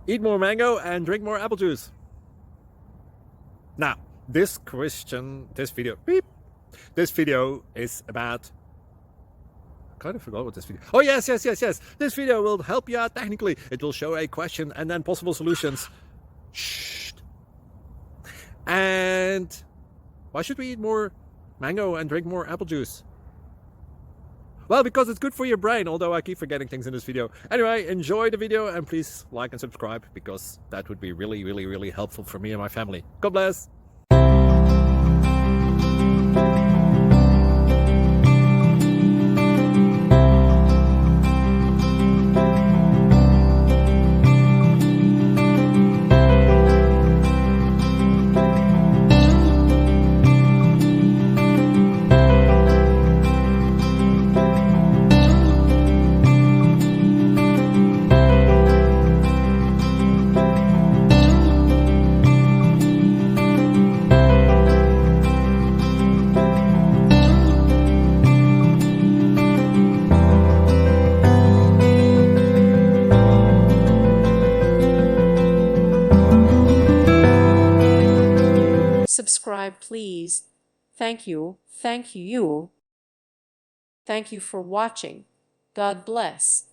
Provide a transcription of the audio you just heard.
eat more mango and drink more apple juice. Now, this video is about, I kind of forgot what this video. Oh, yes. This video will help you out technically. It will show a question and then possible solutions. Shh. And why should we eat more mango and drink more apple juice? Well, because it's good for your brain, although I keep forgetting things in this video. Anyway, enjoy the video and please like and subscribe, because that would be really helpful for me and my family. God bless. Subscribe, please. Thank you. Thank you. Thank you for watching. God bless.